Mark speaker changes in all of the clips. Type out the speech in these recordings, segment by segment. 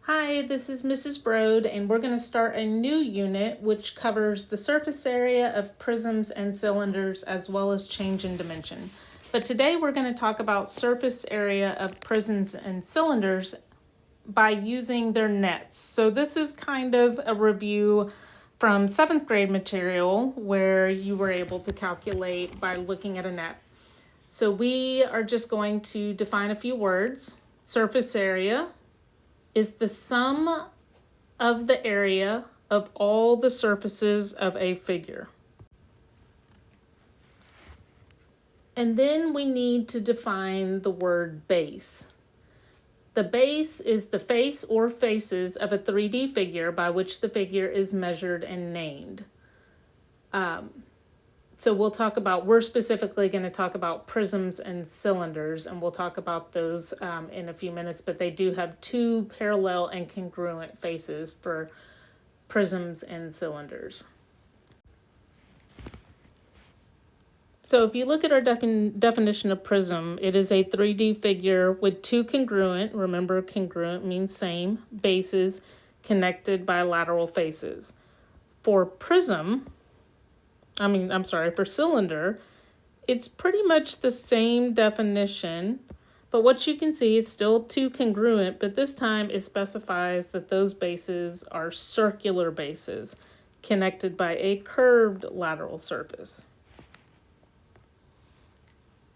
Speaker 1: Hi, this is Mrs. Broad, and we're going to start a new unit which covers the surface area of prisms and cylinders as well as change in dimension. But today we're going to talk about surface area of prisms and cylinders by using their nets. So this is kind of a review from 7th grade material where you were able to calculate by looking at a net. So we are just going to define a few words. Surface area is the sum of the area of all the surfaces of a figure. And then we need to define the word base. The base is the face or faces of a 3D figure by which the figure is measured and named. So we're specifically going to talk about prisms and cylinders, and we'll talk about those in a few minutes, but they do have two parallel and congruent faces for prisms and cylinders. So if you look at our definition of prism, it is a 3D figure with two congruent, remember congruent means same, bases connected by lateral faces. For cylinder, it's pretty much the same definition, but what you can see, it's still two congruent, but this time it specifies that those bases are circular bases connected by a curved lateral surface.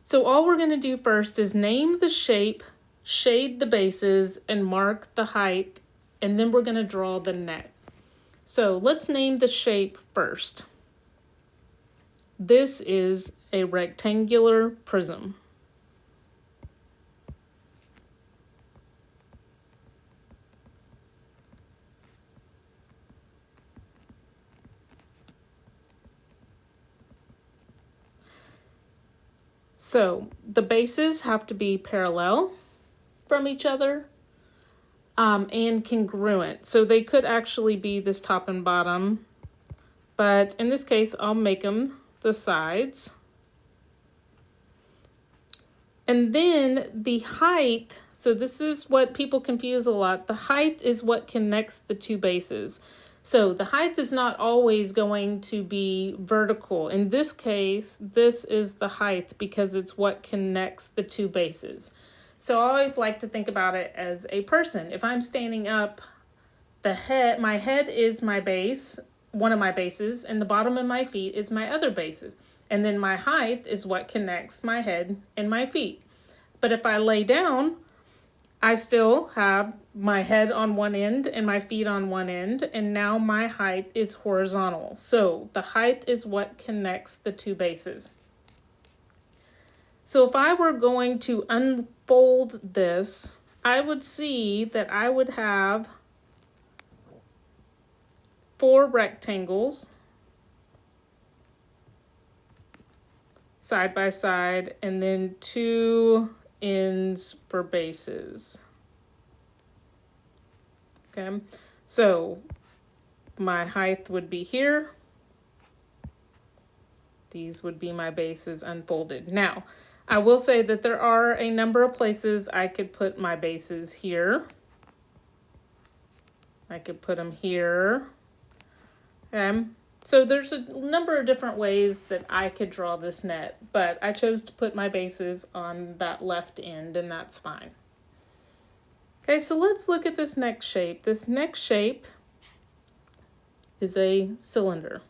Speaker 1: So all we're going to do first is name the shape, shade the bases, and mark the height, and then we're going to draw the net. So let's name the shape first. This is a rectangular prism. So the bases have to be parallel from each other and congruent. So they could actually be this top and bottom, but in this case, I'll make them the sides. And then the height, so this is what people confuse a lot. The height is what connects the two bases. So the height is not always going to be vertical. In this case, this is the height because it's what connects the two bases. So I always like to think about it as a person. If I'm standing up, my head is my base, one of my bases, and the bottom of my feet is my other bases. And then my height is what connects my head and my feet. But if I lay down, I still have my head on one end and my feet on one end, and now my height is horizontal. So the height is what connects the two bases. So if I were going to unfold this, I would see that I would have 4 rectangles side by side, and then 2 ends for bases. Okay, so my height would be here. These would be my bases unfolded. Now, I will say that there are a number of places I could put my bases here. I could put them here. Okay. So there's a number of different ways that I could draw this net, but I chose to put my bases on that left end, and that's fine. Okay, so let's look at this next shape. This next shape is a cylinder.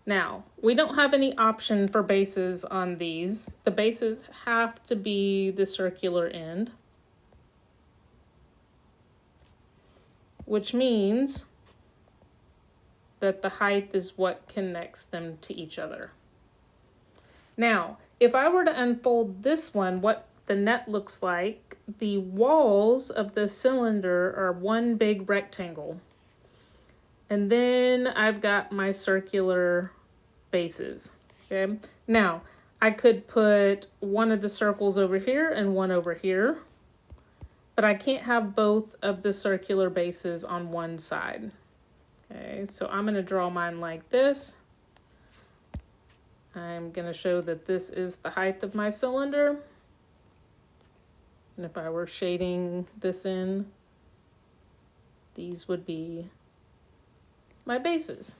Speaker 1: Now, we don't have any option for bases on these. The bases have to be the circular end, which means that the height is what connects them to each other. Now, if I were to unfold this one, what the net looks like, the walls of the cylinder are one big rectangle. And then I've got my circular bases. Okay. Now, I could put one of the circles over here and one over here, but I can't have both of the circular bases on one side. Okay, so I'm going to draw mine like this. I'm going to show that this is the height of my cylinder. And if I were shading this in, these would be my bases.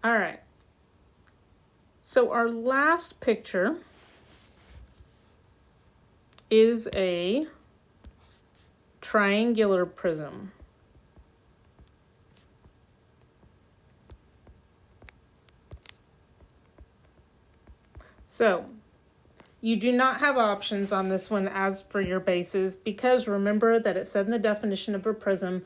Speaker 1: All right. So our last picture is a triangular prism. So you do not have options on this one as for your bases, because remember that it said in the definition of a prism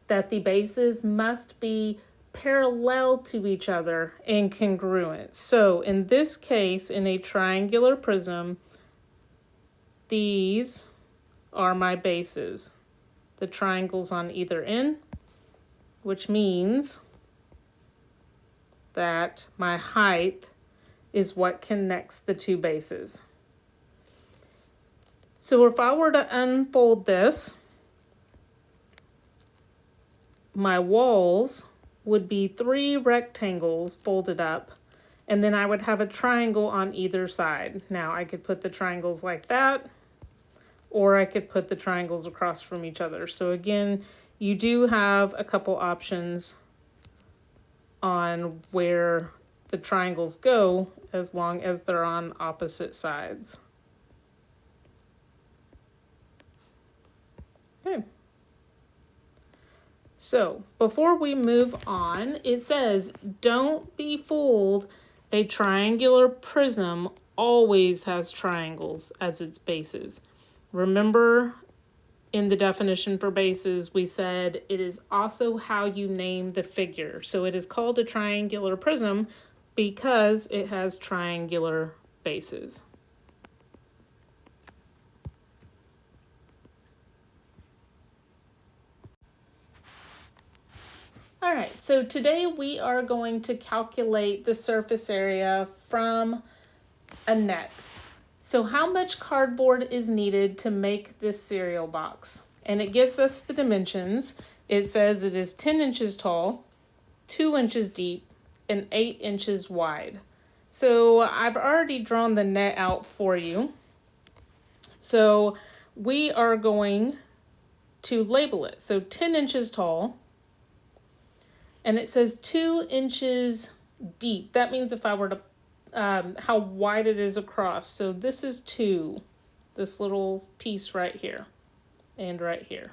Speaker 1: that the bases must be parallel to each other and congruent. So in this case, in a triangular prism, these are my bases, the triangles on either end, which means that my height is what connects the two bases. So if I were to unfold this, my walls would be 3 rectangles folded up, and then I would have a triangle on either side. Now I could put the triangles like that, or I could put the triangles across from each other. So again, you do have a couple options on where the triangles go as long as they're on opposite sides. Okay. So before we move on, it says, don't be fooled. A triangular prism always has triangles as its bases. Remember, in the definition for bases, we said it is also how you name the figure. So it is called a triangular prism because it has triangular bases. All right, so today we are going to calculate the surface area from a net. So how much cardboard is needed to make this cereal box? And it gives us the dimensions. It says it is 10 inches tall, 2 inches deep, and 8 inches wide. So I've already drawn the net out for you. So we are going to label it. So 10 inches tall, and it says 2 inches deep. That means if I were to, how wide it is across. So this is 2, this little piece right here and right here.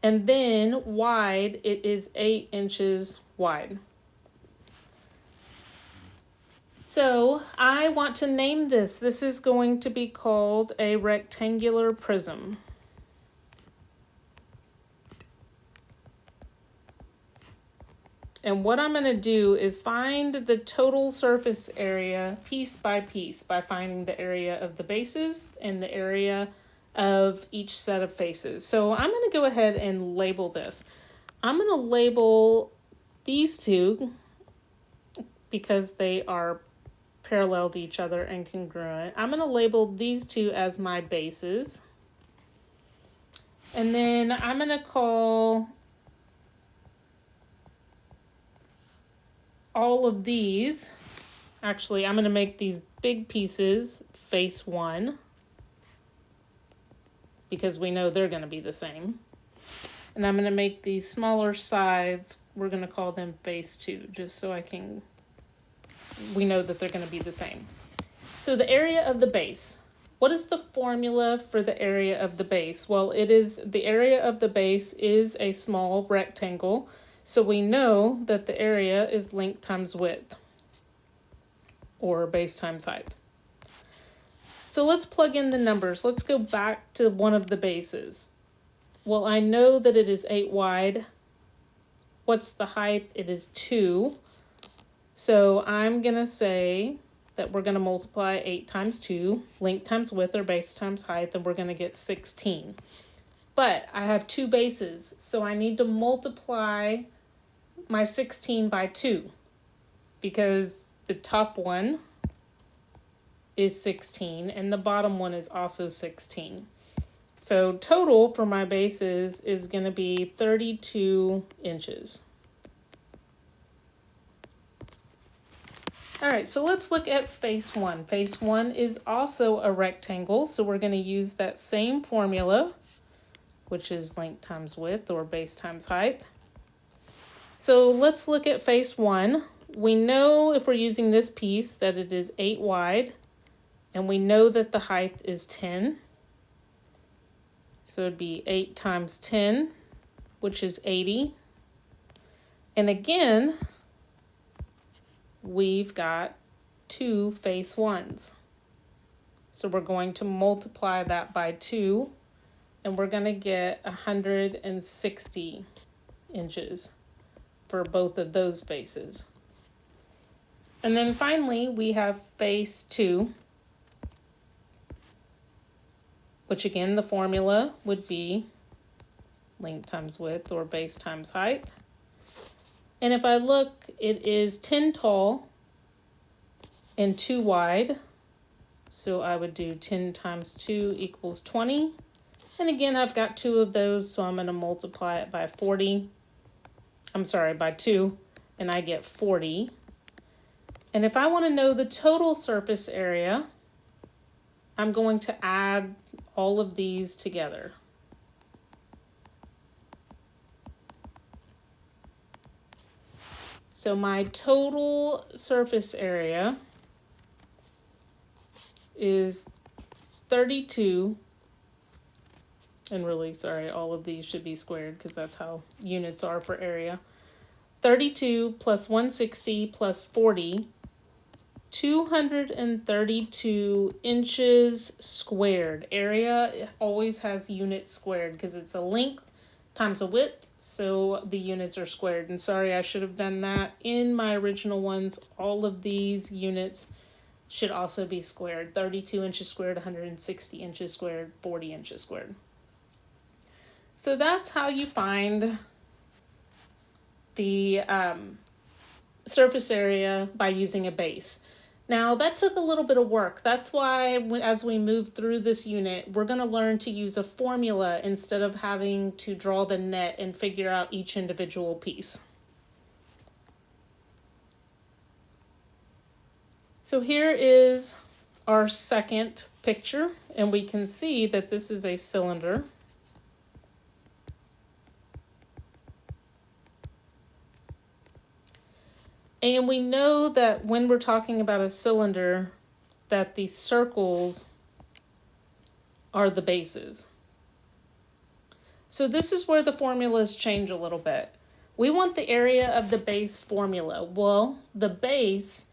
Speaker 1: And then wide, it is 8 inches wide. So I want to name this. This is going to be called a rectangular prism. And what I'm going to do is find the total surface area piece by piece by finding the area of the bases and the area of each set of faces. So I'm going to go ahead and label this. I'm going to label these two because they are parallel to each other and congruent. I'm going to label these two as my bases. And then I'm going to call all of these, actually, I'm going to make these big pieces face 1 because we know they're going to be the same. And I'm going to make these smaller sides, we're going to call them face 2, just so we know that they're going to be the same. So the area of the base. What is the formula for the area of the base? Well, the area of the base is a small rectangle. So we know that the area is length times width, or base times height. So let's plug in the numbers. Let's go back to one of the bases. Well, I know that it is 8 wide. What's the height? It is 2. So I'm going to say that we're going to multiply 8 times 2, length times width, or base times height, and we're going to get 16. But I have 2 bases, so I need to multiply my 16 by 2 because the top one is 16 and the bottom one is also 16. So total for my bases is going to be 32 inches. All right, so let's look at face one. Face one is also a rectangle, so we're going to use that same formula, which is length times width or base times height. So let's look at face one. We know if we're using this piece that it is 8 wide, and we know that the height is 10. So it'd be 8 times 10, which is 80. And again, we've got 2 face ones. So we're going to multiply that by 2, and we're going to get 160 inches for both of those faces. And then finally, we have face 2, which again, the formula would be length times width or base times height. And if I look, it is 10 tall and 2 wide. So I would do 10 times 2 equals 20. And again, I've got 2 of those, so I'm going to multiply it by 40. I'm sorry, by 2, and I get 40. And if I want to know the total surface area, I'm going to add all of these together. So my total surface area is 32, and really, sorry, all of these should be squared because that's how units are for area. 32 plus 160 plus 40, 232 inches squared. Area always has units squared because it's a length times a width, so the units are squared. And sorry, I should have done that in my original ones. All of these units should also be squared. 32 inches squared, 160 inches squared, 40 inches squared. So that's how you find the surface area by using a base. Now that took a little bit of work. That's why as we move through this unit, we're going to learn to use a formula instead of having to draw the net and figure out each individual piece. So here is our second picture, and we can see that this is a cylinder. And we know that when we're talking about a cylinder, that the circles are the bases. So this is where the formulas change a little bit. We want the area of the base formula. Well, the base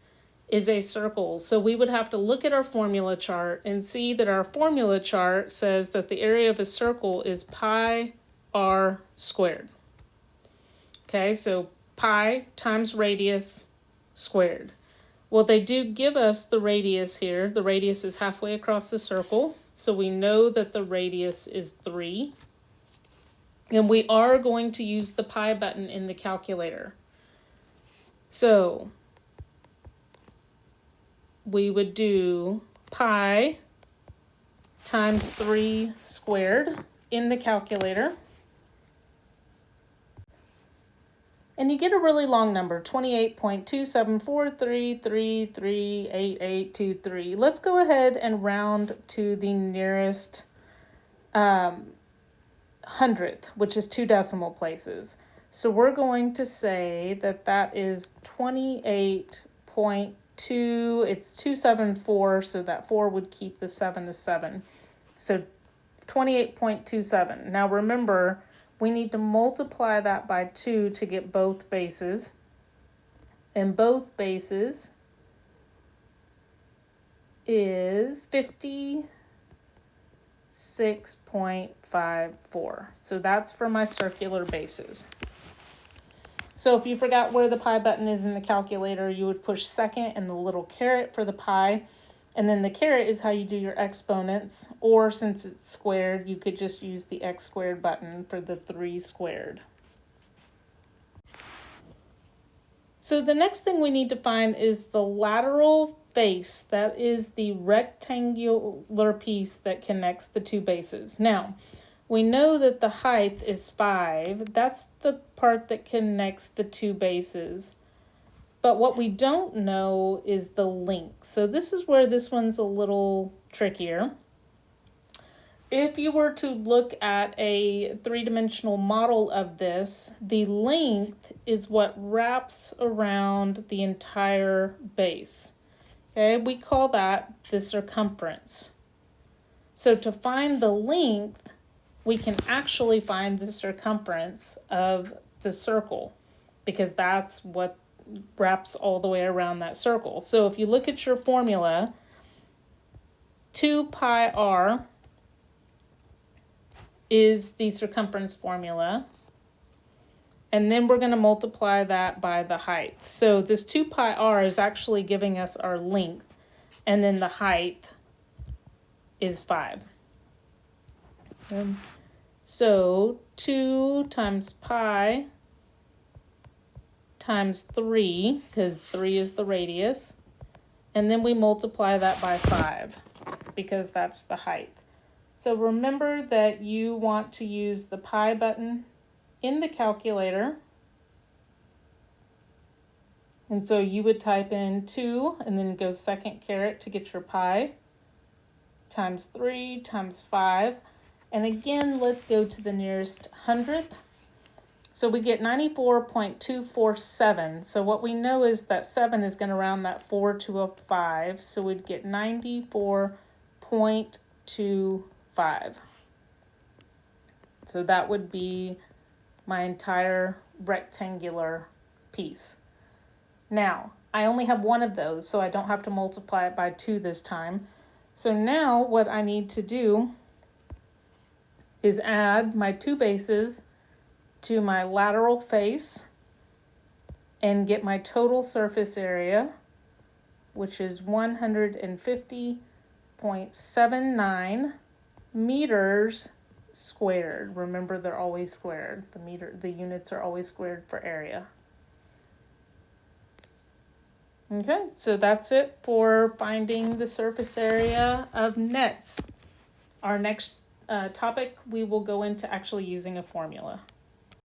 Speaker 1: is a circle, so we would have to look at our formula chart and see that our formula chart says that the area of a circle is pi r squared. Okay, so pi times radius squared. Well, they do give us the radius here. The radius is halfway across the circle, so we know that the radius is 3. And we are going to use the pi button in the calculator. So we would do pi times 3 squared in the calculator. And you get a really long number, 28.27433388823. Let's go ahead and round to the nearest hundredth, which is 2 decimal places. So we're going to say that that is 28.2, it's 274, so that 4 would keep the 7 to 7. So 28.27. Now remember, we need to multiply that by 2 to get both bases. And both bases is 56.54. So that's for my circular bases. So if you forgot where the pi button is in the calculator, you would push second and the little caret for the pi. And then the caret is how you do your exponents, or since it's squared, you could just use the x squared button for the 3 squared. So the next thing we need to find is the lateral face. That is the rectangular piece that connects the 2 bases. Now, we know that the height is 5. That's the part that connects the 2 bases. But what we don't know is the length. So this is where this one's a little trickier. If you were to look at a three-dimensional model of this, the length is what wraps around the entire base. Okay, we call that the circumference. So to find the length, we can actually find the circumference of the circle, because that's what wraps all the way around that circle. So if you look at your formula, 2 pi r is the circumference formula. And then we're going to multiply that by the height. So this 2 pi r is actually giving us our length, and then the height is 5. So 2 times pi times 3, because 3 is the radius, and then we multiply that by 5, because that's the height. So remember that you want to use the pi button in the calculator. And so you would type in 2 and then go second caret to get your pi, times 3 times 5. And again, let's go to the nearest hundredth. So we get 94.247. So what we know is that 7 is going to round that 4 to a 5. So we'd get 94.25. So that would be my entire rectangular piece. Now, I only have one of those, so I don't have to multiply it by 2 this time. So now what I need to do is add my 2 bases to my lateral face and get my total surface area, which is 150.79 meters squared. Remember, they're always squared. The units are always squared for area. Okay, so that's it for finding the surface area of nets. Our next topic, we will go into actually using a formula.